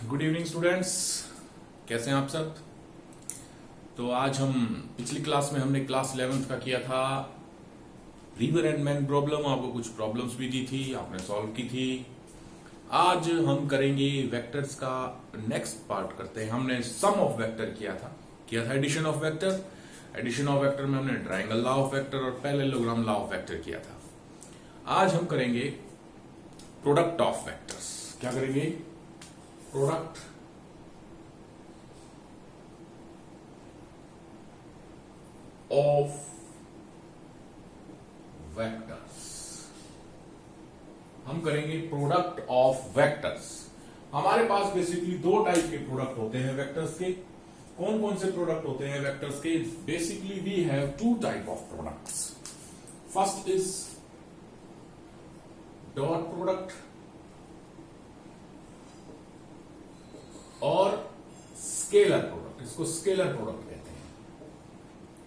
Good evening students, कैसे हैं आप सब। तो आज हम पिछली क्लास में हमने क्लास 11th का किया था रिवर एंड मैन प्रॉब्लम। आपको कुछ प्रॉब्लम्स भी दी थी, आपने सॉल्व की थी। आज हम करेंगे वेक्टर्स का नेक्स्ट पार्ट करते हैं। हमने सम ऑफ वेक्टर किया था addition of vector. Addition of vector में हमने ट्राइंगल लॉ ऑफ वेक्टर और पैरेललोग्राम लॉ ऑफ वेक्टर किया था। आज हम करेंगे प्रोडक्ट ऑफ वेक्टर्स। क्या करेंगे? Product of vectors. हम करेंगे प्रोडक्ट ऑफ वेक्टर्स। हमारे पास बेसिकली दो टाइप के प्रोडक्ट होते हैं वेक्टर्स के। कौन कौन से प्रोडक्ट होते हैं वेक्टर्स के? Basically we have two type of products. First is dot product और स्केलर प्रोडक्ट। इसको स्केलर प्रोडक्ट कहते हैं,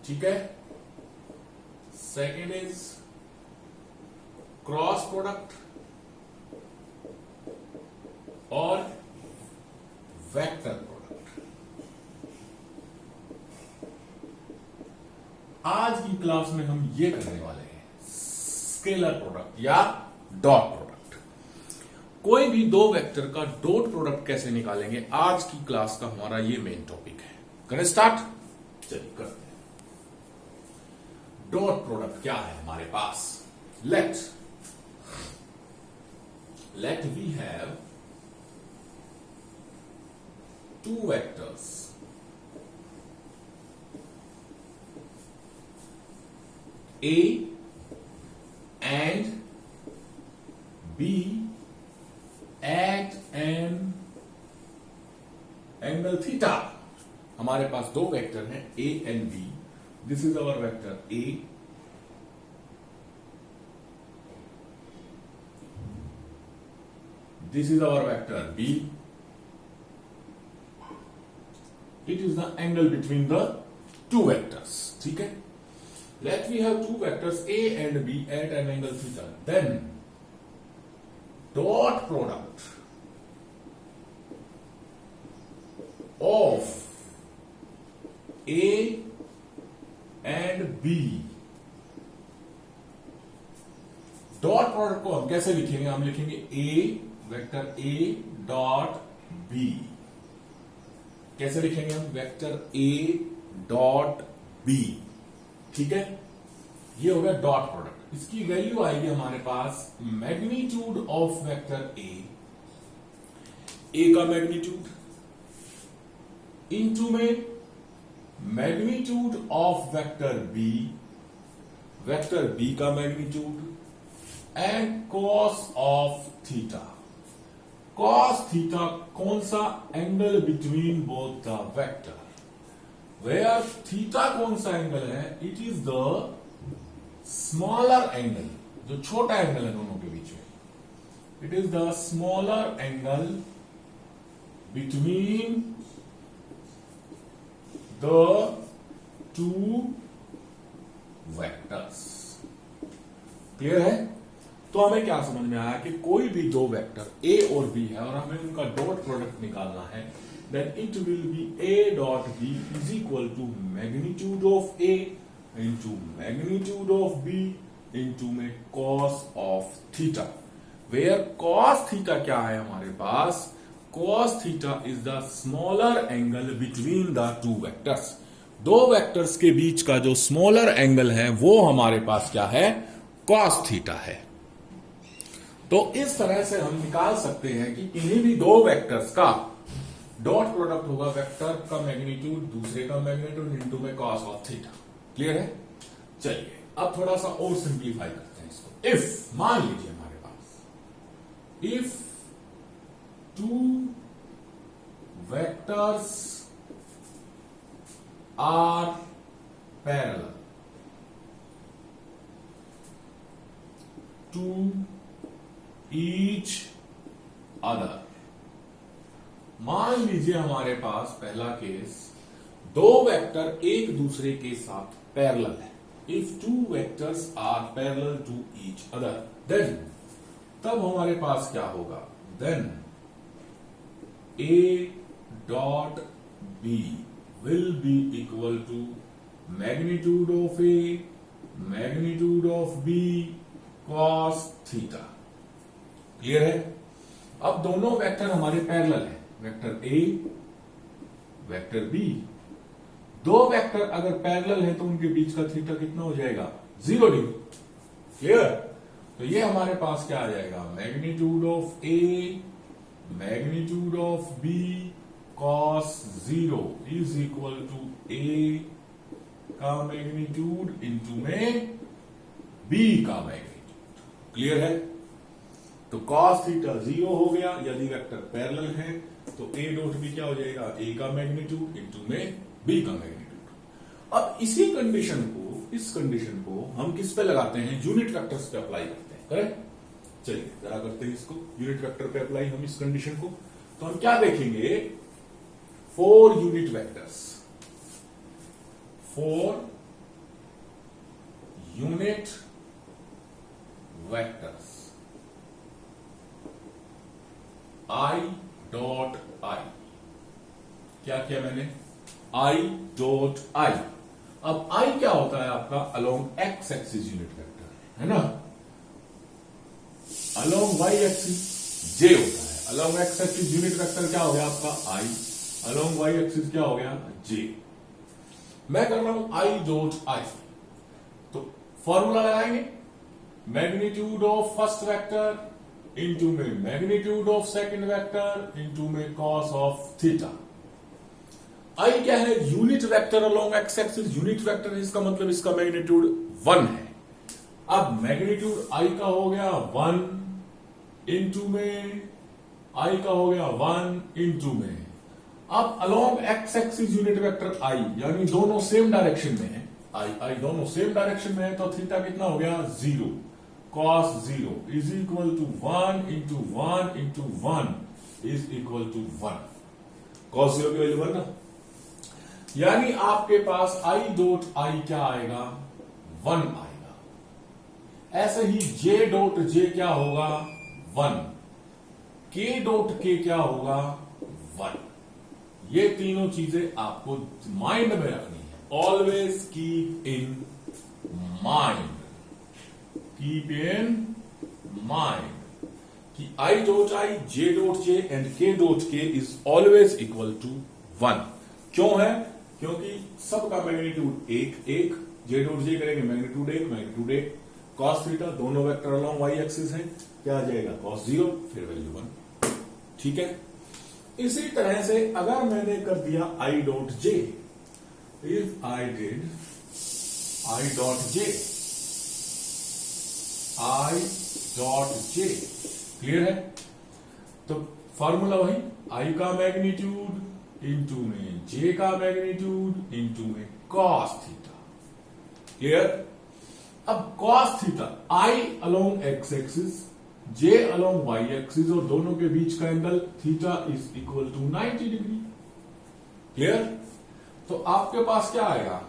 ठीक है। सेकेंड इज क्रॉस प्रोडक्ट और वेक्टर प्रोडक्ट। आज की क्लास में हम ये करने वाले हैं स्केलर प्रोडक्ट या डॉट प्रोडक्ट। कोई भी दो वेक्टर का डॉट प्रोडक्ट कैसे निकालेंगे, आज की क्लास का हमारा ये मेन टॉपिक है। करें स्टार्ट? चलिए करते हैं। डॉट प्रोडक्ट क्या है हमारे पास? Let we have two vectors A and B at an angle theta। हमारे पास दो वेक्टर हैं A and B। This is our vector A, this is our vector B। It is the angle between the two vectors, ठीक है। Let we have two vectors A and B at an angle theta. Then dot product of A and B। Dot product को हम कैसे लिखेंगे? हम लिखेंगे A vector A dot B। कैसे लिखेंगे हम? वेक्टर A डॉट B, ठीक है। ये हो गया डॉट प्रोडक्ट। इसकी वैल्यू आएगी हमारे पास मैग्नीट्यूड ऑफ वेक्टर ए का मैग्नीट्यूड इनटू में मैग्नीट्यूड ऑफ वेक्टर बी का magnitude and cos of theta. Cos theta कौन सा? Angle between both the vector. Where theta कौन सा एंगल है? It is the smaller angle, जो छोटा एंगल है दोनों के बीच में। It is the smaller angle between the two vectors. Clear है? तो हमें क्या समझ में आया कि कोई भी दो वेक्टर A और B है और हमें उनका डॉट प्रोडक्ट निकालना है। Then it will be A dot B is equal to magnitude of A into magnitude of B into में cos of theta, where cos theta क्या है हमारे पास? cos theta is the smaller angle between the two vectors। दो vectors के बीच का जो smaller angle है वो हमारे पास क्या है? cos theta है। तो इस तरह से हम निकाल सकते हैं कि किन्हीं भी दो वेक्टर्स का डॉट प्रोडक्ट होगा वेक्टर का मैग्नीट्यूड दूसरे का मैग्नीट्यूड इनटू में कॉस ऑफ थीटा। क्लियर है? चलिए अब थोड़ा सा और सिंप्लीफाई करते हैं इसको। इफ मान लीजिए हमारे पास if two vectors are parallel to each other. मान लीजिए हमारे पास पहला केस, दो वेक्टर एक दूसरे के साथ पैरेलल है। If two vectors are parallel to each other, then तब हमारे पास क्या होगा? Then A dot B will be equal to magnitude of A, magnitude of B cos theta. Clear है? अब दोनों वेक्टर हमारे पैरेलल है, वेक्टर A, वेक्टर B। दो वेक्टर अगर पैरेलल है तो उनके बीच का थीटा कितना हो जाएगा? 0 डिग्री। क्लियर? तो ये हमारे पास क्या आ जाएगा? Magnitude of A magnitude of B cos 0 is equal to A का मैग्नीट्यूड इंटू में बी का मैग्नीट्यूड। क्लियर है? तो कॉस थीटा 0 हो गया यदि वेक्टर पैरेलल है, तो ए डॉट बी क्या हो जाएगा? ए का मैग्नीट्यूड इंटू में बी का मैग्नीट्यूड। अब इसी कंडीशन को, इस कंडीशन को हम किस पे लगाते हैं? यूनिट वेक्टर्स पे अप्लाई करते हैं। करेक्ट? चलिए जरा करते हैं इसको, यूनिट वेक्टर पे अप्लाई हम इस कंडीशन को। तो हम क्या देखेंगे? 4 यूनिट वेक्टर्स, 4 यूनिट वेक्टर्स आई डॉट आई। क्या किया मैंने? आई डॉट आई। अब आई क्या होता है आपका? Along X axis unit vector है ना। अलोंग वाई एक्सिस जे होता है। Along X axis unit vector क्या हो गया आपका? आई। अलोंग वाई एक्सिस क्या हो गया? जे। मैं कर रहा हूं आई डॉट आई, तो फॉर्मूला लगाएंगे, magnitude of first vector into में magnitude of second vector into में कॉस ऑफ थीटा। आई क्या है? Unit vector along X axis. Unit vector है, इसका मतलब इसका मैग्नीट्यूड 1 है। अब मैग्नीट्यूड आई का हो गया 1 इंटू में आई का हो गया 1 इंटू में। अब along X axis unit vector I, यानी दोनों सेम डायरेक्शन में है, आई दोनों सेम डायरेक्शन में है, तो थीटा कितना हो गया? 0 cos 0 is equal to 1 into 1 into 1 is equal to 1। cos 0 की वैल्यू 1 ना, यानी आपके पास आई डॉट आई क्या आएगा? 1 आएगा। ऐसे ही जे डॉट जे क्या होगा? 1। के डॉट के क्या होगा? 1। ये तीनों चीजें आपको माइंड में रखनी है। Always keep in mind, keep in mind कि I dot I, J dot J and K dot K is always equal to 1। क्यों है? क्योंकि सबका मैग्नीट्यूड 1 जे डॉट जे करेंगे मैग्नीट्यूड 1 मैग्नीट्यूड 1। कॉस थीटा दोनों वेक्टर अलोंग वाई एक्सिस है, क्या आ जाएगा? कॉस 0 फिर वैल्यू 1। ठीक है? इसी तरह से अगर मैंने कर दिया आई dot J, if I did I dot J, I dot J, clear है? तो फॉर्मूला वही, आई का मैग्नीट्यूड इंटू में जे का मैग्नीट्यूड इंटू में कॉस थीटा। क्लियर? अब cos theta I along X axis, J along Y axis, और दोनों के बीच का angle theta is equal to 90 degree. Clear? तो आपके पास क्या आएगा?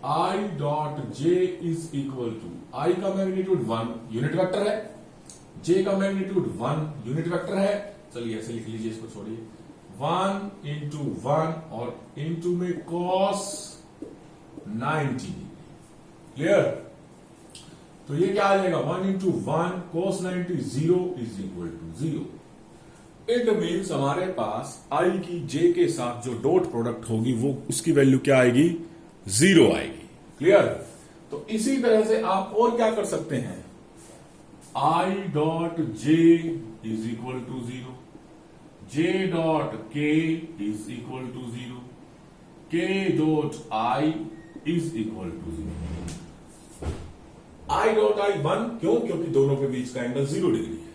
I dot J is equal to, I का मैग्नीट्यूड 1 यूनिट वेक्टर है, जे का मैग्नीट्यूड 1 यूनिट वेक्टर है। चलिए ऐसे लिख लीजिए, इसको छोड़िए। 1 इंटू 1 और इंटू में कॉस 90 डिग्री। क्लियर? तो ये क्या आ जाएगा? 1 into 1 cos 90 0 is equal to 0। It means हमारे पास आई की जे के साथ जो डॉट प्रोडक्ट होगी वो उसकी वैल्यू क्या आएगी? 0 आएगी। क्लियर? तो इसी तरह से आप और क्या कर सकते हैं? I dot J is equal to 0, J dot K is equal to 0, K dot I is equal to 0। I dot I 1 क्यों? क्योंकि दोनों के बीच का एंगल 0 डिग्री है।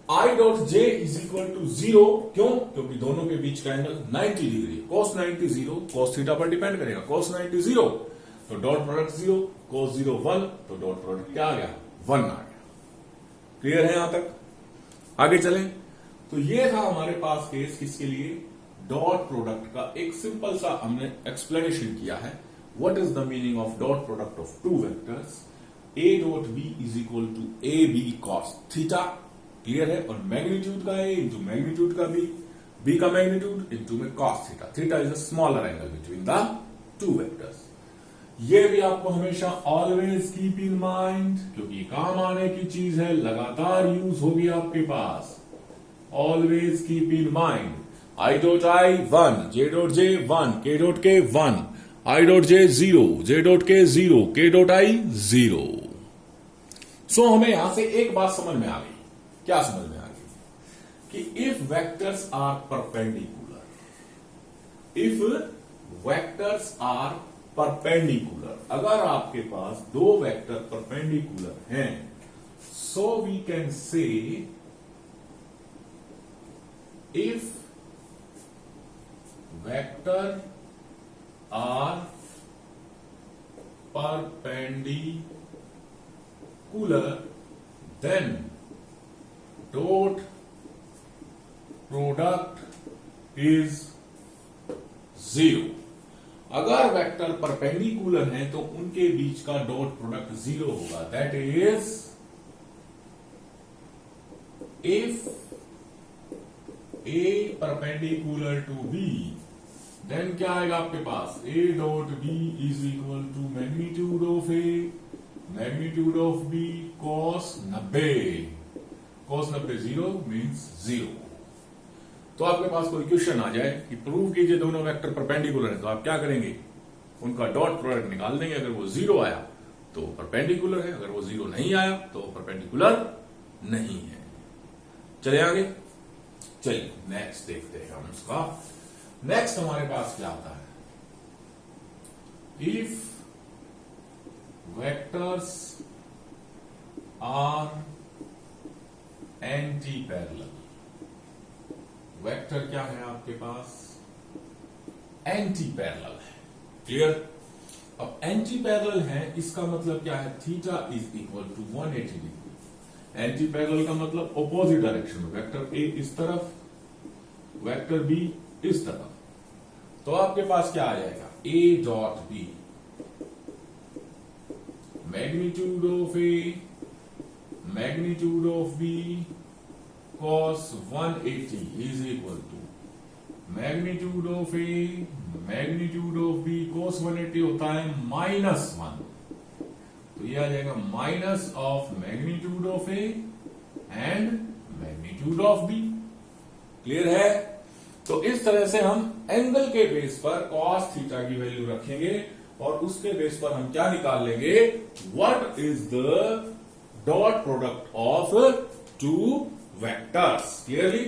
I dot J is equal to 0 क्यों? क्योंकि दोनों के बीच का एंगल 90 डिग्री है। cos 90 0 cos थीटा पर डिपेंड करेगा। cos 90 0 तो डॉट प्रोडक्ट 0, cos 0 1 तो डॉट प्रोडक्ट क्या आ गया? 1 आ गया। क्लियर है? यहां तक आगे चलें तो ये था हमारे पास केस, किसके लिए? डॉट प्रोडक्ट का। एक सिंपल सा हमने एक्सप्लेनेशन किया है। What is the meaning of dot product of two vectors? A dot B is equal to A B cos theta. Clear है? और मैग्नीट्यूड का ए इंटू मैग्नीट्यूड का बी, बी का मैग्नीट्यूड इंटू में cos theta, theta is a smaller angle between the two vectors. ये भी आपको हमेशा ऑलवेज कीप इन माइंड, क्योंकि काम आने की चीज है, लगातार यूज होगी आपके पास। Always keep in mind I dot I 1, J dot J 1, K dot के 1, आई डॉट जे 0, जे डॉट के 0, के डॉट आई 0। सो हमें यहां से एक बात समझ में आ गई। क्या समझ में आ गई? कि if vectors are perpendicular, if vectors are perpendicular, अगर आपके पास दो वेक्टर परपेंडिकुलर हैं, so we can say if vector are perpendicular then dot product is 0। अगर वेक्टर परपेंडिकुलर हैं तो उनके बीच का डॉट प्रोडक्ट 0 होगा। That is if A perpendicular to B, then क्या आएगा आपके पास? A dot B is equal to magnitude of A, magnitude of B cos 90, cos 90 0 means 0। तो आपके पास कोई क्वेश्चन आ जाए कि प्रूव कीजिए दोनों वेक्टर परपेंडिकुलर है, तो आप क्या करेंगे? उनका डॉट प्रोडक्ट निकाल देंगे। अगर वो 0 आया तो परपेंडिकुलर है, अगर वो 0 नहीं आया तो परपेंडिकुलर नहीं है। चले आगे, चलिए नेक्स्ट देखते हैं हम उसका। नेक्स्ट हमारे पास क्या आता है? If vectors are anti parallel, vector क्या है आपके पास? एंटी पैरेलल है। क्लियर? अब एंटी पैरेलल है, इसका मतलब क्या है? Theta is equal to 180 degree. Anti parallel का मतलब ऑपोजिट डायरेक्शन में, वेक्टर ए इस तरफ, वेक्टर बी इस तरफ। तो आपके पास क्या आ जाएगा? A dot B magnitude of A, magnitude of B cos 180 is equal to magnitude of A, magnitude of B cos 180 होता है -1, तो ये आ जाएगा minus of magnitude of A and magnitude of B. Clear है? तो इस तरह से हम एंगल के बेस पर cos थीटा की वैल्यू रखेंगे और उसके बेस पर हम क्या निकाल लेंगे? What is the dot product of two vectors. Clearly?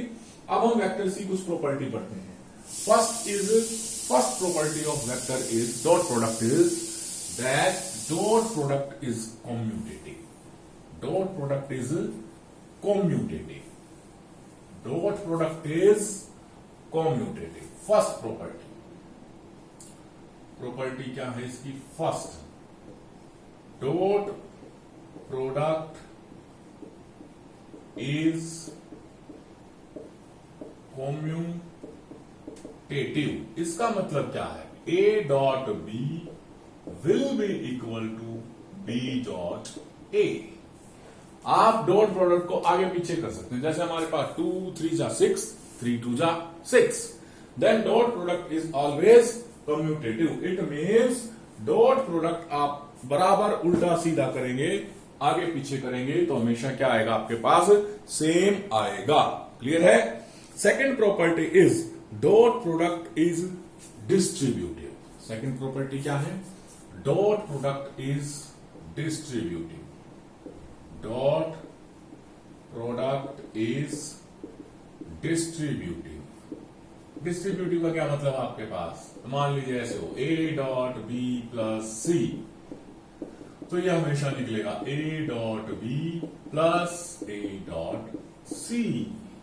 अब हम वेक्टर्स की कुछ प्रॉपर्टी पढ़ते हैं। First property of vector is dot product is that dot product is commutative, dot product is commutative, dot product is commutative। First property क्या है इसकी? First, dot product is commutative. इसका मतलब क्या है? A dot B will be equal to b dot a। आप dot product को आगे पीछे कर सकते हैं, जैसे हमारे पास 2 3 जा 6, 3 2 जा 6। Then dot product is always commutative. It means dot product आप बराबर उल्टा सीधा करेंगे, आगे पीछे करेंगे तो हमेशा क्या आएगा आपके पास? सेम आएगा। क्लियर है? Second property is dot product is distributive. Second property क्या है? Dot product is distributive, dot product is distributive. Distributive का क्या मतलब आपके पास? मान लीजिए ऐसे हो A dot B plus C, तो यह हमेशा निकलेगा A dot B plus A dot C.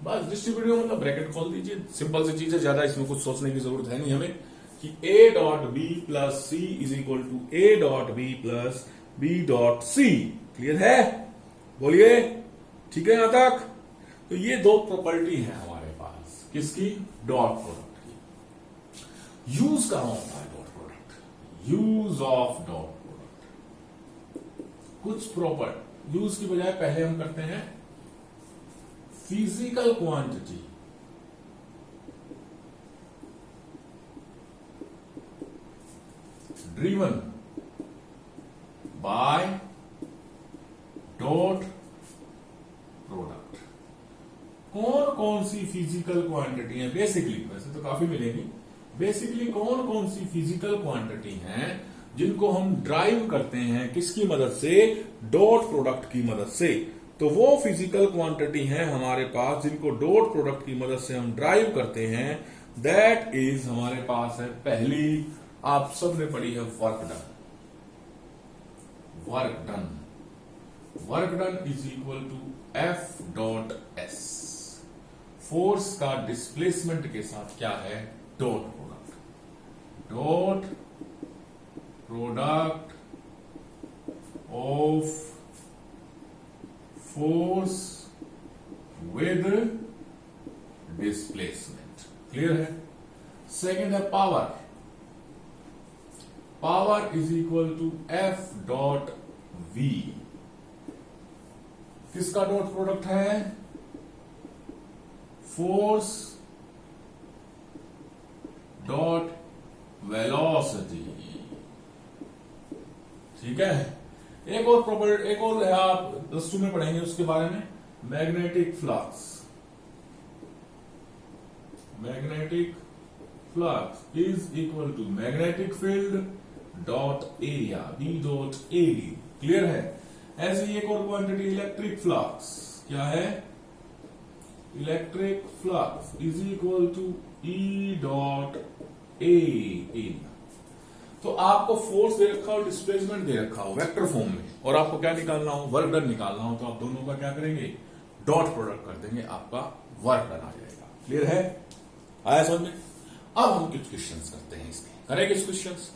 बस डिस्ट्रीब्यूटिव मतलब ब्रैकेट खोल दीजिए, सिंपल सी चीज है, ज्यादा इसमें कुछ सोचने की जरूरत है नहीं हमें कि a dot B plus C is equal to a dot B plus b dot C. Clear है? बोलिए, ठीक है यहां तक? तो ये दो प्रॉपर्टी है हमारे पास, किसकी? डॉट प्रोडक्ट की। यूज कहां होता है dot product? Use of dot product कुछ प्रॉपर यूज की बजाय पहले हम करते हैं physical quantity driven bye dot product. कौन कौन सी फिजिकल क्वांटिटी है बेसिकली, वैसे तो काफी मिलेगी, बेसिकली कौन कौन सी फिजिकल क्वांटिटी हैं जिनको हम ड्राइव करते हैं किसकी मदद से, डॉट प्रोडक्ट की मदद से। तो वो फिजिकल क्वांटिटी है हमारे पास जिनको डॉट प्रोडक्ट की मदद से हम ड्राइव करते हैं, दैट इज हमारे पास है पहली, आप सबने पढ़ी है work done. Work done, work done is equal to F dot S. Force का डिस्प्लेसमेंट के साथ क्या है, dot product. Dot product of force with displacement. Clear है। सेकेंड है power. Power is equal to F dot V. किसका dot product है, force dot velocity. ठीक है। एक और प्रॉपर्टी, एक और है, आप प्लस 2 में पढ़ेंगे उसके बारे में, magnetic flux. Magnetic flux is equal to magnetic field dot area, B dot A. Clear है। ऐसे ही एक और क्वांटिटी इलेक्ट्रिक फ्लक्स, क्या है, electric flux is equal to E dot A area. तो आपको फोर्स दे रखा हो, डिस्प्लेसमेंट दे रखा हो वेक्टर फॉर्म में, और आपको क्या निकालना हो, वर्क डन निकालना हो, तो आप दोनों का क्या करेंगे, डॉट प्रोडक्ट कर देंगे, आपका वर्क डन आ जाएगा। क्लियर है, आया समझ में। अब हम कुछ क्वेश्चंस करते हैं इसके, करेंगे कुछ क्वेश्चंस।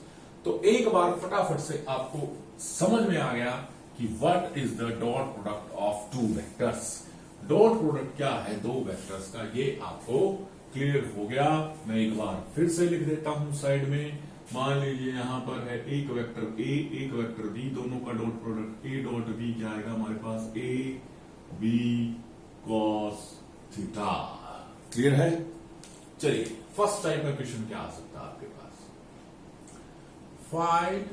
तो एक बार फटाफट से आपको समझ में आ गया कि what is the dot product of two vectors. Dot product क्या है दो वेक्टर्स का, ये आपको क्लियर हो गया। मैं एक बार फिर से लिख देता हूं साइड में। मान लीजिए यहां पर है एक वेक्टर ए, एक वेक्टर बी, दोनों का dot product A dot B क्या आएगा हमारे पास, A B cos theta. Clear है। चलिए फर्स्ट टाइप का क्वेश्चन क्या आ सकता है आपके पास, find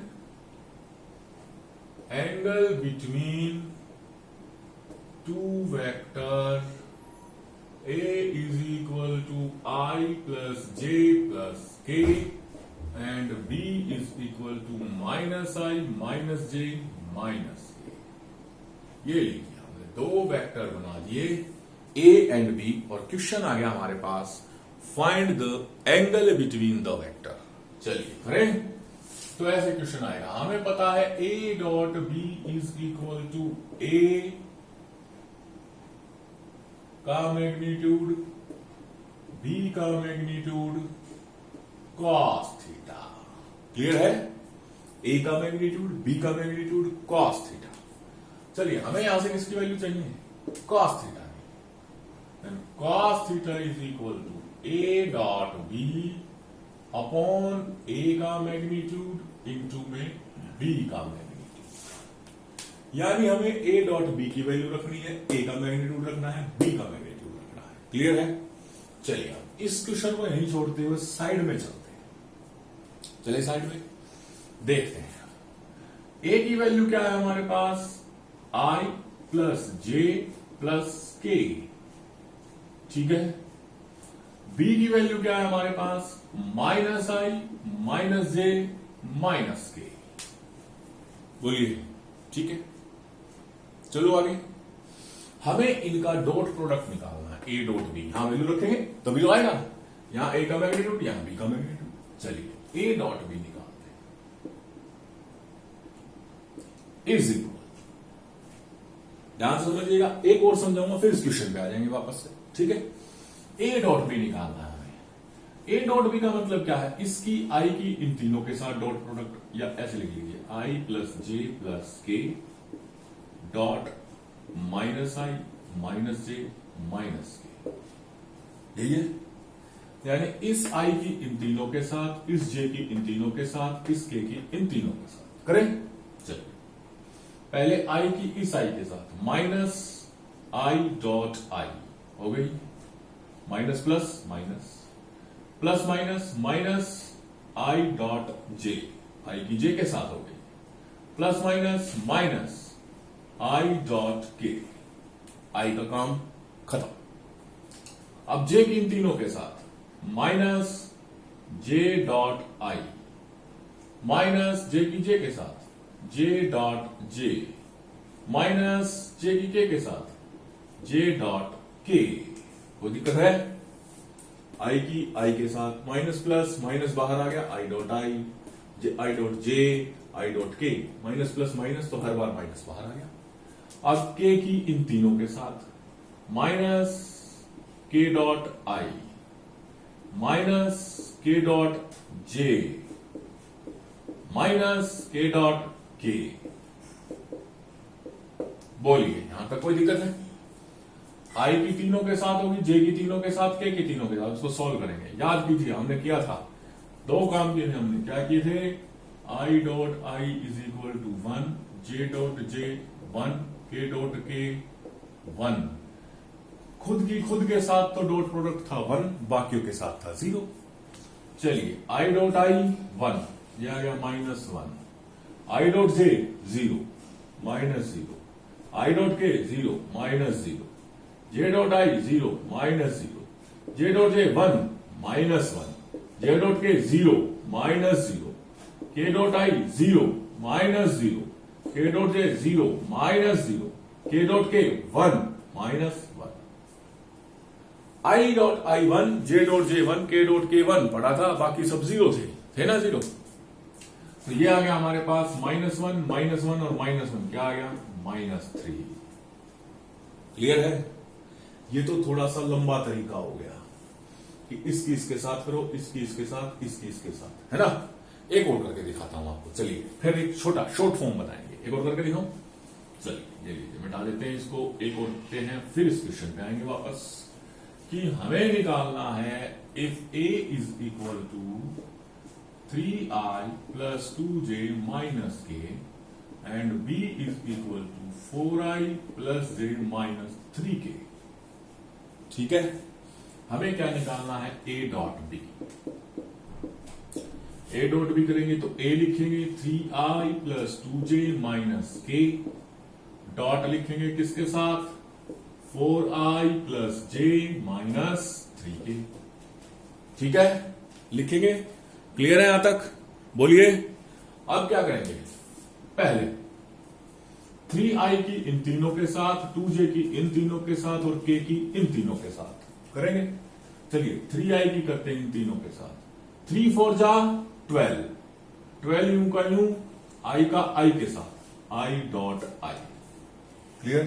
angle between two vector A is equal to I plus J plus K and B is equal to minus I minus J minus K। ये लीजिए हमने दो वेक्टर बना दिए A एंड B, और क्वेश्चन आ गया हमारे पास, find the angle between the vector. चलिए करें। तो ऐसे क्वेश्चन आएगा, हमें पता है A dot B is equal to A का मैग्नीट्यूड, B का मैग्नीट्यूड cos थीटा। क्लियर है। A का मैग्नीट्यूड, B का मैग्नीट्यूड cos थीटा। चलिए हमें यहां से किसकी वैल्यू चाहिए, cos थीटा की। cos theta is equal to A dot B upon A का मैग्नीट्यूड इंटू में B का मैग्नीट्यूड। यानी हमें A डॉट बी की वैल्यू रखनी है, A का मैग्नीट्यूड रखना है, B का मैग्नीट्यूड रखना है। क्लियर है। चलिए अब इस क्वेश्चन को यहीं छोड़ते हुए साइड में चलते हैं। चलिए साइड में देखते हैं। A की वैल्यू क्या है हमारे पास, I plus J plus K। ठीक है। B की वैल्यू क्या है हमारे पास, minus I minus J minus K। बोलिए ठीक है। चलो आगे, हमें इनका डॉट प्रोडक्ट निकालना है, ए डॉट बी। यहां वैल्यू रखेंगे तभी तो आएगा, यहां ए का मैग्नीट्यूड, यहां बी का मैग्नीट्यूड। चलिए ए डॉट बी निकालते हैं, इज इक्वल, ध्यान से समझिएगा, एक और समझाऊंगा फिर इस क्वेश्चन पे आ जाएंगे वापस से। ठीक है। ए डॉट बी निकालना है हमें। ए डॉट बी का मतलब क्या है, इसकी आई की इन तीनों के साथ डॉट प्रोडक्ट, या ऐसे लिख लीजिए आई प्लस जे प्लस के डॉट माइनस आई माइनस जे माइनस के। यही है। यानी इस आई की इन तीनों के साथ, इस जे की इन तीनों के साथ, इस के की इन तीनों के साथ करें। चलिए पहले आई की इस आई के साथ, माइनस आई डॉट आई हो गई, minus plus minus plus minus minus I dot J I की जे के साथ हो गई, plus minus minus I dot K, I का काम खत्म। अब जे की इन तीनों के साथ minus J dot I, minus J की जे के साथ जे डॉट जे, माइनस जे की के साथ जे डॉट के। कोई दिक्कत है? आई की आई के साथ माइनस प्लस माइनस बाहर आ गया, आई डॉट आई, आई डॉट जे, आई डॉट के, माइनस प्लस माइनस तो हर बार माइनस बाहर आ गया। अब के की इन तीनों के साथ माइनस के डॉट आई, माइनस के डॉट जे, माइनस के डॉट के। बोलिए यहां तक कोई दिक्कत है? आई की तीनों के साथ होगी, जे की तीनों के साथ, के की तीनों के साथ। उसको सॉल्व करेंगे। याद कीजिए हमने किया था, दो काम किए थे हमने। क्या किए थे? I dot I is equal to 1, J dot J 1, K dot के 1। खुद की खुद के साथ तो डॉट प्रोडक्ट था 1, बाकियों के साथ था 0। चलिए आई डॉट आई 1, ये आ गया -1, आई डॉट जे 0, -0, आई डॉट के 0, -0, जे डॉट आई 0, -0, J dot J 1, -1, J dot के 0, -0, के डॉट आई 0, -0, K dot J 0, -0, K dot के 1, -1। आई dot I 1, J dot J 1, K dot के 1 पढ़ा था, बाकी सब 0 थे ना 0। तो ये आ गया हमारे पास -1, -1 और -1, क्या आ गया? -3। क्लियर है? ये तो थोड़ा सा लंबा तरीका हो गया कि इसकी इसके साथ करो, इसकी इसके साथ, इसकी इसके साथ, है ना। एक और करके दिखाता हूं आपको। चलिए फिर एक छोटा शॉर्ट फॉर्म बताएंगे। एक और करके दिखाऊं? चलिए ये लीजिए, मिटा देते हैं इसको, एक और करते हैं, फिर इस क्वेश्चन पे आएंगे वापस कि हमें निकालना है if A is equal to 3i plus 2j minus K and b is equal to 4i plus j minus 3k। ठीक है, हमें क्या निकालना है? a dot B. a dot B करेंगे तो a लिखेंगे 3i plus 2j minus k, dot लिखेंगे किसके साथ? 4i plus j minus 3k। ठीक है, लिखेंगे। क्लियर है यहां तक? बोलिए अब क्या करेंगे? पहले 3i की इन तीनों के साथ, 2j की इन तीनों के साथ और k की इन तीनों के साथ करेंगे। चलिए 3i की करते हैं इन तीनों के साथ। 3 4 जा 12, 12 यूं का यूं, i का i के साथ, i dot i। Clear?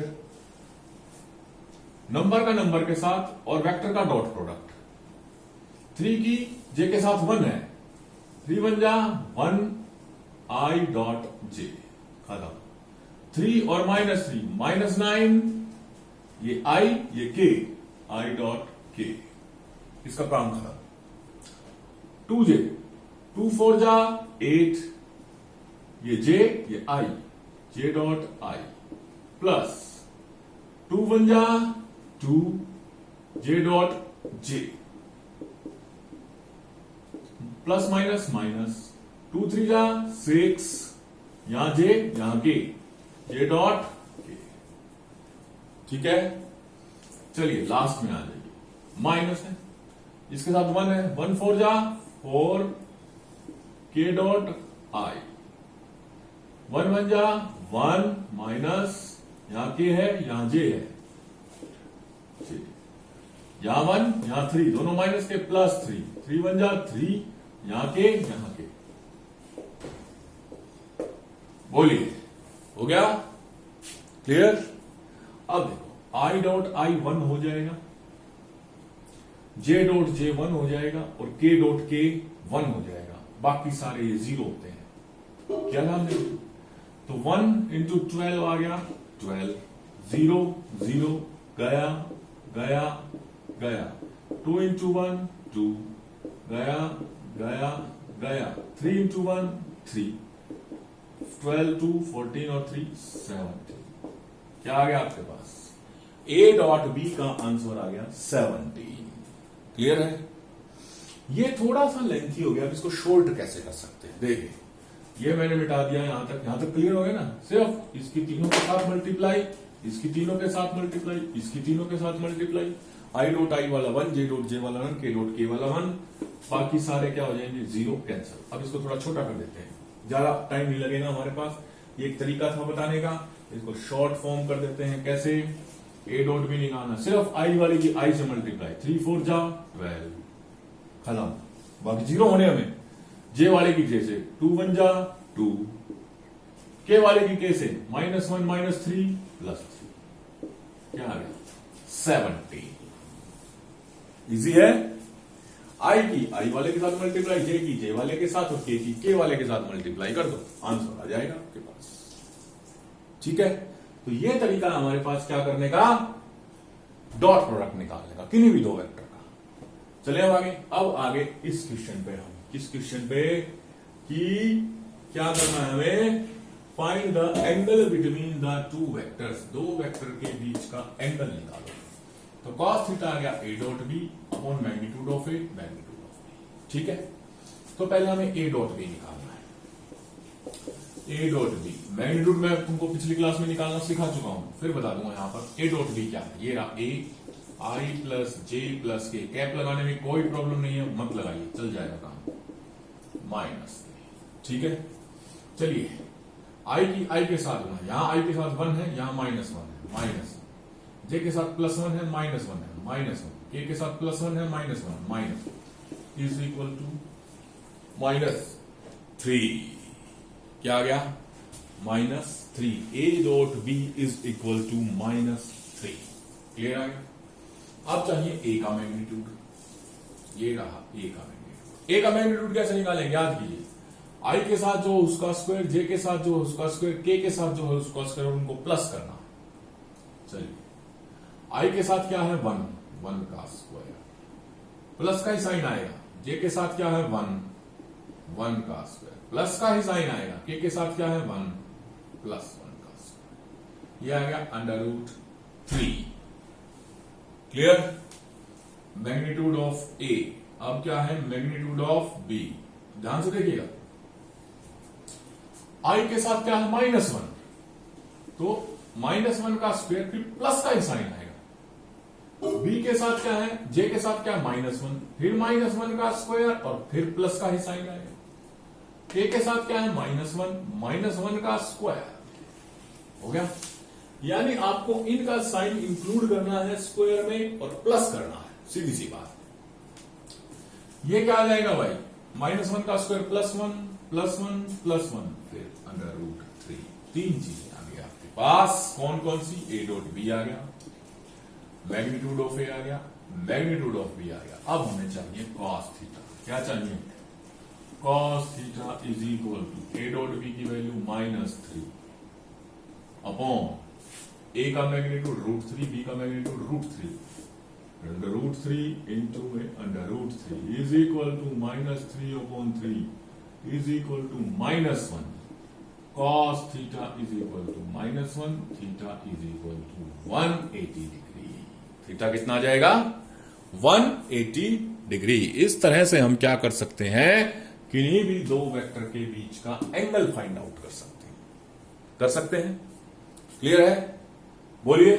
Number का नंबर के साथ और वेक्टर का डॉट प्रोडक्ट। 3 की j के साथ 1 है, 3 1 जा 1, i डॉट j खत्म। 3 और -3 -9, ये i ये k, i डॉट k, इसका काम खत्म। 2j 2 4 जा 8, ये j ये i, j dot i plus 2 1 जा 2, j dot j plus minus minus 2 3 जा 6, यहां j यहां k, j डॉट k। ठीक है, चलिए लास्ट में आ जाइए। माइनस है, इसके साथ 1 है, 1 4 जा 4, k डॉट i, 1 1 जा 1 माइनस, यहां k है यहां j है, यहां 1 यहां 3, दोनों माइनस के, प्लस 3, 3 1 जा 3, यहां के यहां के। बोलिए हो गया? क्लियर? अब देखो i डॉट i 1 हो जाएगा, j डॉट j 1 हो जाएगा और k डॉट k 1 हो जाएगा, बाकी सारे ये 0 होते हैं। क्या नाम देखो, तो 1 इंटू 12 आ गया 12, 0 0 गया गया गया, 2 इंटू 1 2 गया गया गया, 3 इंटू 1 3, 12 2 14 और 3 17। क्या आ गया आपके पास? a डॉट बी का आंसर आ गया 17। क्लियर है? ये थोड़ा सा लेंथी हो गया, अब इसको शॉर्ट कैसे कर सकते हैं देखिए। ये मैंने मिटा दिया यहां तक क्लियर हो गया ना। सिर्फ इसकी तीनों के साथ मल्टीप्लाई, इसकी तीनों के साथ मल्टीप्लाई, इसकी तीनों के साथ मल्टीप्लाई, आई डॉट आई वाला 1, जे डॉट जे वाला 1, के डॉट के वाला 1, बाकी सारे क्या हो जाएंगे 0 कैंसिल। अब इसको थोड़ा छोटा कर देते हैं, ज्यादा टाइम नहीं लगेगा हमारे पास। ये एक तरीका था बताने का, इसको शॉर्ट फॉर्म कर देते हैं। कैसे? ए डॉट भी निकालना, सिर्फ आई वाले की आई से मल्टीप्लाई, 3 4 जा 12 खत्म, बाकी 0 होने हमें। जे वाले की जे से 2 1 जा 2, के वाले की के से -1 -3 +3, क्या आ गया 70। इजी है। आई की आई वाले के साथ मल्टीप्लाई, जे की जे वाले के साथ और के की के वाले के साथ मल्टीप्लाई कर दो, आंसर आ जाएगा आपके पास। ठीक है, तो ये तरीका है हमारे पास क्या करने का, डॉट प्रोडक्ट निकालने का किन्हीं भी दो वेक्टर का। चलिए अब आगे, इस क्वेश्चन पे हम किस क्वेश्चन पे कि क्या करना है हमें, find the angle between the two vectors, दो वेक्टर के बीच का एंगल निकालो। तो cos थीटा आ गया a dot B upon magnitude of A, magnitude of B. ठीक है, तो पहले हमें a डॉट बी निकालना है। a डॉट बी मैग्नीट्यूड मैं तुमको पिछली क्लास में निकालना सिखा चुका हूं, फिर बता दूंगा यहां पर a डॉट बी क्या है। ये रहा a, i plus J plus के, कैप लगाने में कोई प्रॉब्लम नहीं है, मत लगाइए, चल जाएगा काम, माइनस। ठीक है, चलिए i की i के साथ गुना, यहां i के साथ 1 है, यहां -1 है, माइनस, जे के साथ +1 है, -1 है, -1, के के साथ +1 है, -1, माइनस, इज इक्वल टू -3। क्या आ गया -3, a dot b is equal to -3। Clear आ गया। अब चाहिए a का मैग्नीट्यूड, ये रहा a का मैग्नीट्यूड। a का मैग्नीट्यूड कैसे निकालेंगे, याद कीजिए, i के साथ जो उसका स्क्वायर, j के साथ जो उसका स्क्वायर, k के साथ जो है उसका स्क्वायर, उनको प्लस करना। चलिए i के साथ क्या है 1, 1 का स्क्वायर, प्लस का ही साइन आएगा। j के साथ क्या है 1, 1 का स्क्वायर, प्लस का ही साइन आएगा। k के साथ क्या है 1 + 1 का स्क्वायर, ये आ गया √3। क्लियर। मैग्नीट्यूड ऑफ a, अब क्या है मैग्नीट्यूड ऑफ b, ध्यान से देखिएगा। i के साथ क्या है -1, तो -1 का स्क्वायर फिर प्लस का ही साइन आएगा। b के साथ क्या है, j के साथ क्या है -1, फिर -1 का स्क्वायर और फिर प्लस का ही साइन आएगा। k के साथ क्या है -1 का स्क्वायर, हो गया। यानी आपको इनका साइन इंक्लूड करना है स्क्वायर में और प्लस करना है, सीधी सी बात। ये क्या आ जाएगा भाई, -1 का स्क्वायर +1 +1 +1 फिर √3, तीन चीजें आ गई आपके पास। कौन कौन सी, a डॉट बी आ गया, मैग्नीट्यूड ऑफ a आ गया, मैग्नीट्यूड ऑफ b आ गया। अब हमें चाहिए cos थीटा। क्या चाहिए, cos theta is equal to a dot b की वैल्यू -3 अपॉन a का मैग्नीट्यूड √3, b का magnitude √3, √3 into √3 is equal to -3 upon 3 is equal to -1। cos theta is equal to -1, theta is equal to 180 degree. थीटा कितना आ जाएगा 180 degree. इस तरह से हम क्या कर सकते हैं, किन्हीं भी दो वेक्टर के बीच का एंगल फाइंड आउट कर सकते हैं। क्लियर है, बोलिए।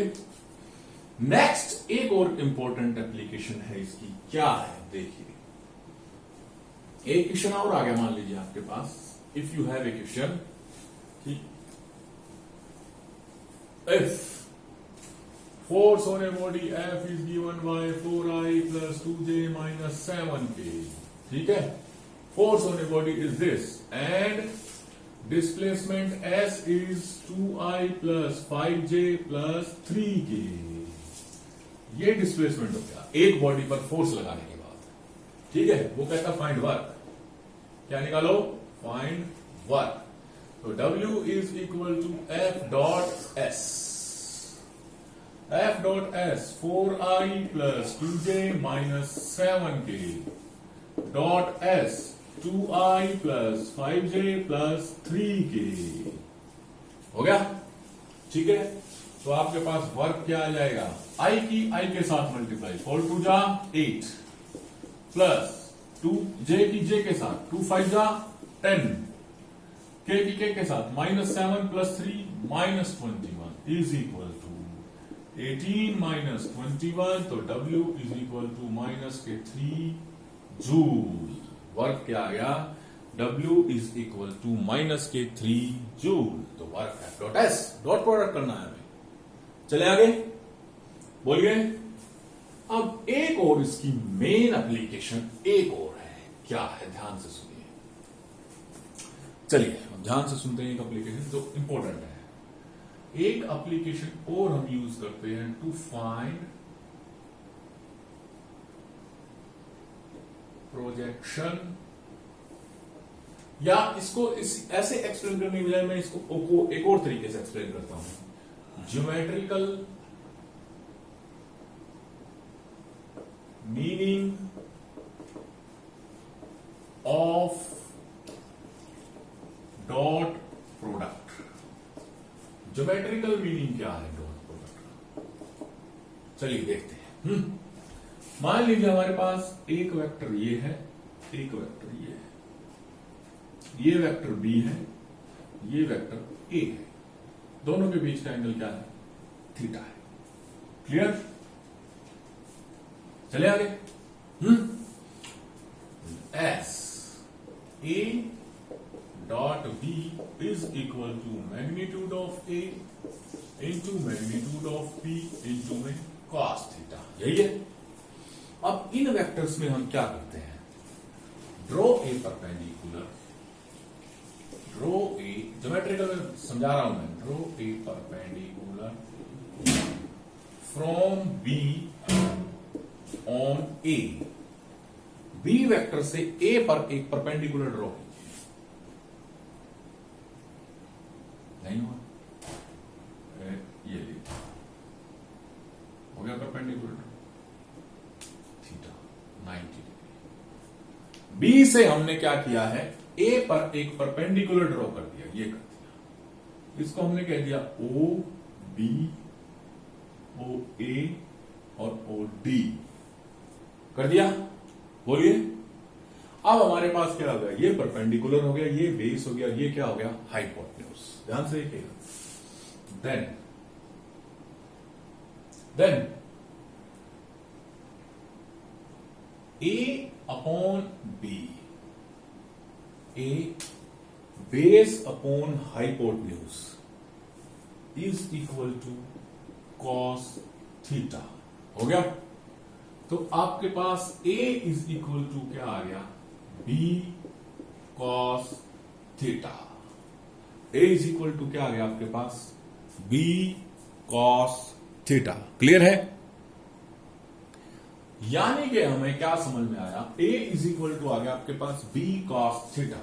नेक्स्ट एक और इंपॉर्टेंट एप्लीकेशन है इसकी, क्या है देखिए। एक क्वेश्चन और आ गया, मान लीजिए आपके पास, if you have a question, if force on a body F is given by 4I plus 2J minus 7K, ठीक है, force on a body is this and displacement S is 2I plus 5J plus 3K। ये displacement हो गया एक body पर force लगाने के बाद, ठीक है। वो कहता फाइंड वर्क, क्या निकालो, फाइंड वर्क। तो W is equal to F dot S, F dot S 4I plus 2J minus 7K dot S 2I plus 5J plus 3K, हो गया, ठीक है। तो आपके पास वर्क क्या आ जाएगा, I की I के साथ मल्टीप्लाई, 4 2 जा 8 प्लस 2 J की J के साथ 2 5 जा 10 के के साथ -7 + 3 -21 इज इक्वल टू 18 - 21, तो W is equal to -3 joule. Work क्या आ गया? W is equal to -3 joule. तो वर्क है डॉट एस, डॉट प्रोडक्ट करना है हमें। चले आगे, बोलिए। अब एक और इसकी मेन एप्लीकेशन एक और है, क्या है? ध्यान से सुनिए। चलिए अब ध्यान से सुनते हैं एक एप्लीकेशन जो इंपॉर्टेंट है। एक एप्लीकेशन और हम यूज करते हैं टू फाइंड प्रोजेक्शन, या इसको ऐसे एक्सप्लेन करने के बजाय मैं इसको एक और तरीके से एक्सप्लेन करता हूं। Geometrical meaning of dot product. Geometrical meaning क्या है डॉट प्रोडक्ट का? चलिए देखते हैं। मान लीजिए हमारे पास एक वेक्टर ये है, एक वेक्टर ये है, ये वेक्टर बी है, ये वेक्टर ए है। दोनों के बीच का एंगल क्या है? थीटा है। क्लियर? चले आगे। S A dot B is equal to magnitude of A into magnitude of B into में कॉस थीटा। यही है। अब इन वेक्टर्स में हम क्या करते हैं? Draw a perpendicular, draw a, geometrical में समझा रहा हूं मैं। Draw a perpendicular from B on A. B vector से ए पर एक परपेंडिकुलर ड्रॉ कीजिए। नहीं हुआ? ये हो गया परपेंडिकुलर थीटा 90 डिग्री। बी से हमने क्या किया है? ए पर एक परपेंडिकुलर ड्रॉ कर दिया, ये कर दिया। इसको हमने कह दिया ओ बी, ओ ए और ओ डी कर दिया। बोलिए। अब हमारे पास क्या हो गया? ये परपेंडिकुलर हो गया, ये बेस हो गया, ये क्या हो गया? हाइपोटेन्यूज। ध्यान से देखिएगा। Then A upon B, A base upon hypotenuse is equal to cos theta. हो गया? तो आपके पास ए इज इक्वल टू क्या आ गया? B cos theta. A is equal to क्या आ गया आपके पास? B cos theta. क्लियर है? यानी कि हमें क्या समझ में आया? ए इज इक्वल टू आ गया आपके पास बी कॉस थीटा।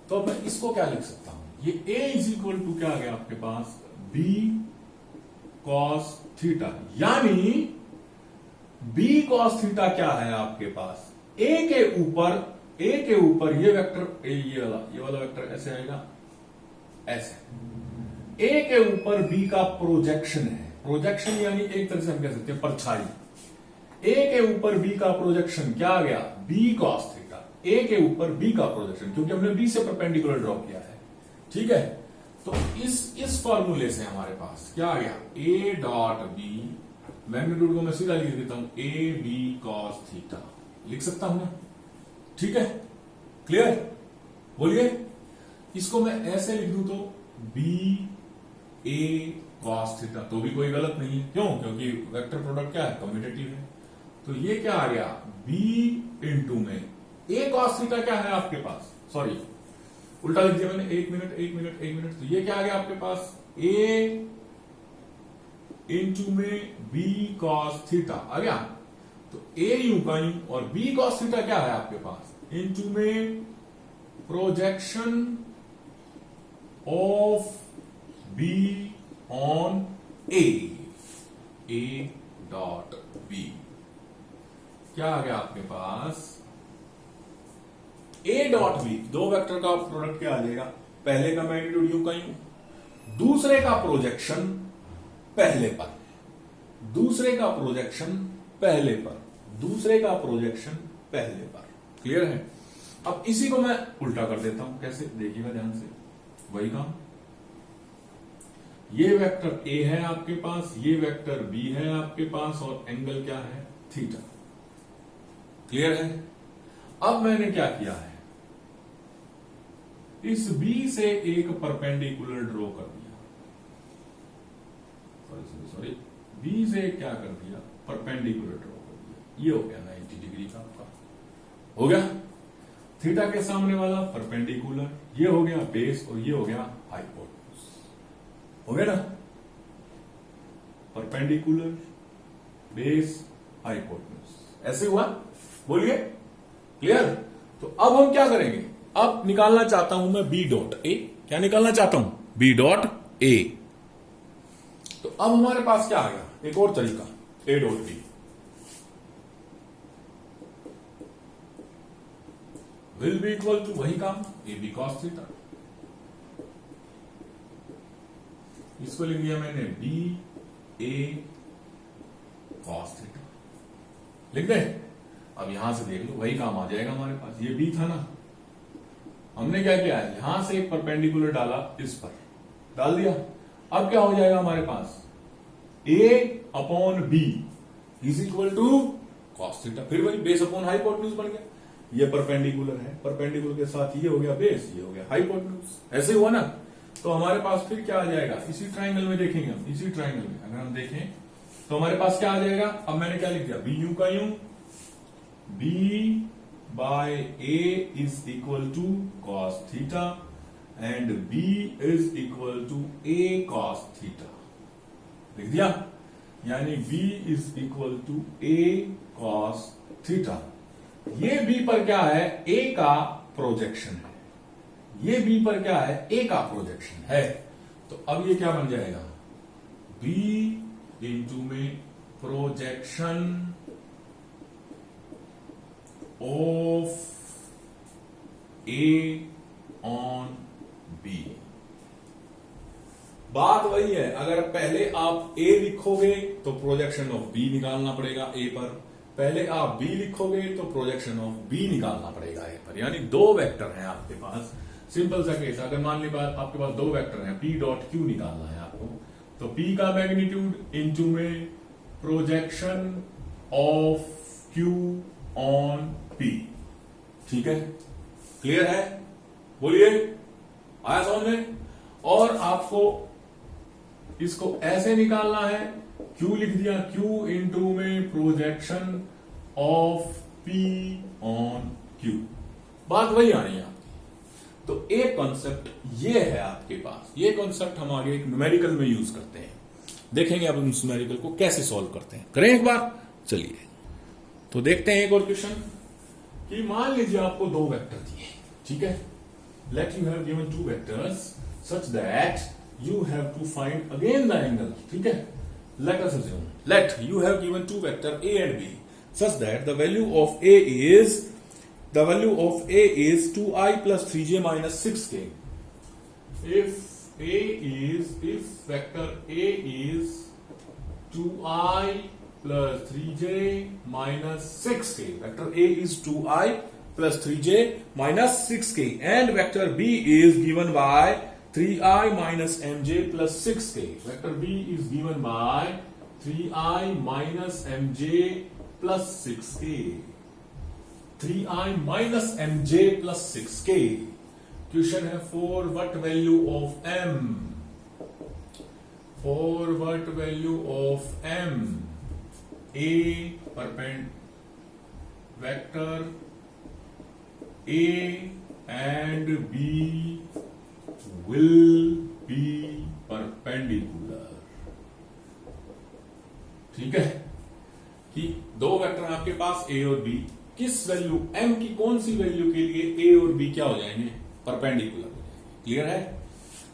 तो मैं इसको क्या लिख सकता हूं? ये ए इज इक्वल टू क्या आ गया आपके पास? B cos theta. यानी बी कॉस थीटा क्या है आपके पास? ए के ऊपर ये वेक्टर, ये वाला वेक्टर ऐसे आएगा, ऐसे। ए के ऊपर बी का प्रोजेक्शन है। प्रोजेक्शन यानी एक तरह से हम कह सकते हैं परछाई। ए के ऊपर बी का प्रोजेक्शन क्या आ गया? B cos theta. ए के ऊपर बी का प्रोजेक्शन, क्योंकि हमने बी से परपेंडिकुलर ड्रॉ किया है। ठीक है? तो इस फॉर्मूले से हमारे पास क्या आ गया? ए डॉट बी, मैग्नीट्यूड को मैं सीधा लिख देता हूं, ए बी कॉस थीटा लिख सकता हूं ना? ठीक है? क्लियर? बोलिए। इसको मैं ऐसे लिख दूं तो बी ए कॉस थीटा, तो भी कोई गलत नहीं है। क्यों? क्योंकि वेक्टर प्रोडक्ट क्या है? कम्यूटेटिव है। तो ये क्या आ गया? बी इंटू में ए कॉस थीटा क्या है आपके पास? सॉरी, उल्टा लिख दिया मैंने। एक मिनट। तो ये क्या आ गया आपके पास? ए इंटू में बी कॉस थीटा आ गया। तो ए यू का यू और बी कॉस थीटा क्या है आपके पास? इंटू में projection of B on A dot B. क्या आ गया आपके पास? ए डॉट बी, दो वेक्टर का प्रोडक्ट क्या आ जाएगा? पहले का मैग्नीट्यूड यू का यू, दूसरे का प्रोजेक्शन पहले पर, दूसरे का प्रोजेक्शन पहले पर, दूसरे का प्रोजेक्शन पहले पर। क्लियर है? अब इसी को मैं उल्टा कर देता हूं। कैसे? देखिएगा ध्यान से। वही काम। ये वेक्टर ए है आपके पास, ये वेक्टर बी है आपके पास, और एंगल क्या है? थीटा। क्लियर है? अब मैंने क्या किया है, इस बी से एक परपेंडिकुलर ड्रॉ कर दिया, सॉरी बी से क्या कर दिया, परपेंडिकुलर ड्रॉ कर दिया। ये हो गया 90 डिग्री का आपका, हो गया। थीटा के सामने वाला परपेंडिकुलर, ये हो गया बेस, और ये हो गया हाइपोटेन्यूज। हो गया ना, परपेंडिकुलर, बेस, हाइपोटेन्यूज, ऐसे हुआ। बोलिए, क्लियर? तो अब हम क्या करेंगे, अब निकालना चाहता हूं मैं बी डॉट ए। क्या निकालना चाहता हूं? B dot A. तो अब हमारे पास क्या आ गया, एक और तरीका, A dot B will be equal to, वही काम, ए बी कॉस थीटा। इसको लिख दिया मैंने बी ए कॉस थीटा, लिख दे। अब यहां से देख लो, वही काम आ जाएगा हमारे पास। ये बी था ना, हमने क्या किया है, यहां से एक परपेंडिकुलर डाला, इस पर डाल दिया। अब क्या हो जाएगा हमारे पास, A upon B is equal to cos theta. फिर वही बेस अपॉन हाइपोटेन्यूज बन गया। ये परपेंडिकुलर है, परपेंडिकुलर के साथ ये हो गया बेस, ये हो गया हाइपोटेन्यूज। ऐसे हुआ ना। तो हमारे पास फिर क्या आ जाएगा, इसी ट्राइंगल में देखेंगे हम, इसी ट्राइंगल में अगर हम देखें तो हमारे पास क्या आ जाएगा। अब मैंने क्या लिख दिया, बी यू का यूं, B by A is equal to cos theta and B is equal to A cos theta, लिख दिया। यानी B is equal to A cos theta. ये बी पर क्या है, ए का प्रोजेक्शन है। ये बी पर क्या है, ए का प्रोजेक्शन है। तो अब ये क्या बन जाएगा, बी इंटू में projection of A on B. बात वही है, अगर पहले आप ए लिखोगे तो प्रोजेक्शन ऑफ बी निकालना पड़ेगा ए पर, पहले आप बी लिखोगे तो प्रोजेक्शन ऑफ बी निकालना पड़ेगा ए पर। यानी दो वेक्टर हैं आपके पास, सिंपल सा केस। अगर मान ली बात, आपके पास दो वेक्टर हैं, पी डॉट क्यू निकालना है आपको, तो पी का मैग्नीट्यूड इंटू में projection of Q on P. ठीक है, क्लियर है? बोलिए, आया समझ में? और आपको इसको ऐसे निकालना है, क्यू लिख दिया, क्यू इंटू में projection of P on Q. बात वही आनी है आपकी। तो एक कॉन्सेप्ट ये है आपके पास, ये कॉन्सेप्ट हम आगे एक न्यूमेरिकल में यूज करते हैं। देखेंगे अब हम इस न्यूमेरिकल को कैसे सॉल्व करते हैं, करें एक बार। चलिए तो देखते हैं एक और क्वेश्चन कि मान लीजिए आपको दो वेक्टर दिए, ठीक है। Let you have given two vectors such that you have to find again the angle, ठीक है। Let us assume, let you have given two vector a and b such that the value of a is 2i plus 3j minus 6k. If vector a is 2i plus 3j minus 6k, vector a is 2i plus 3j minus 6k and vector b is given by 3i minus mj plus 6k. Vector b is given by 3i minus mj plus 6k. 3i minus mj plus 6k. Question है for what value of m? For what value of m? A perpendicular vector a and b will be perpendicular. ठीक है कि दो vector हैं आपके पास a और b, किस वैल्यू m की कौन सी वैल्यू के लिए a और b क्या हो जाएंगे, परपेंडिकुलर हो जाएंगे। क्लियर है?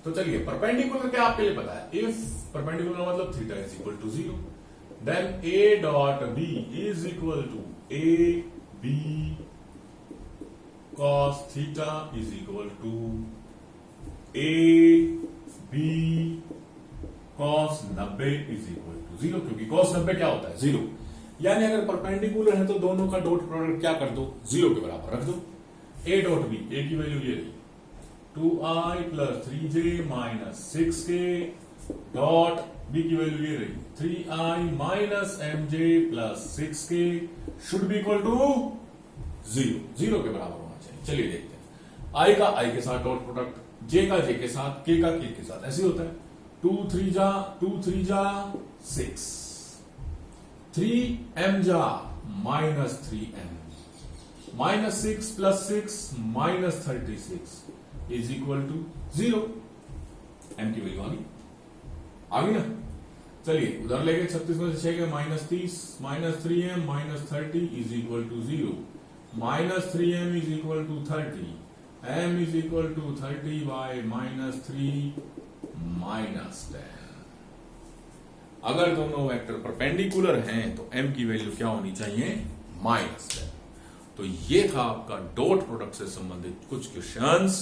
तो चलिए परपेंडिकुलर क्या आपके लिए पता है, इफ परपेंडिकुलर मतलब theta is equal to 0, then a dot b is equal to a b cos theta is equal to a b cos 90 is equal to 0, क्योंकि cos 90 क्या होता है, 0। यानी अगर परपेंडिकुलर है तो दोनों का डॉट प्रोडक्ट क्या कर दो, 0 के बराबर रख दो। a डॉट b, a की वैल्यू ये रही, 2i plus 3j minus 6k dot b की वैल्यू ये रही 3i minus mj plus 6k should be equal to 0 के बराबर होना चाहिए। चलिए देखते हैं i का i के साथ डॉट प्रोडक्ट, j का j के साथ, k का k के साथ, ऐसे होता है 2 3 जा 6 3m जा minus 3m minus 6 plus 6 minus 36 is equal to 0। m की वैल्यू आ गई ना। चलिए उधर लेके 36 में से 6 के minus 30 minus 3m minus 30 is equal to 0 minus 3m is equal to 30 m is equal to 30 by minus 3 minus 10। अगर दोनों वेक्टर परपेंडिकुलर हैं तो m की वैल्यू क्या होनी चाहिए माइनस 10। तो ये था आपका डॉट प्रोडक्ट से संबंधित कुछ क्वेश्चंस।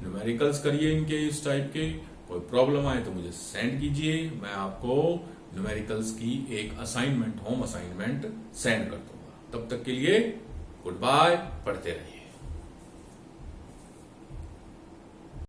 न्यूमेरिकल्स करिए इनके इस टाइप के। कोई प्रॉब्लम आए तो मुझे सेंड कीजिए, मैं आपको न्यूमेरिकल्स की एक असाइनमेंट, होम असाइनमेंट सेंड कर दूंगा। तब तक के लिए गुड बाय, पढ़ते रहिए।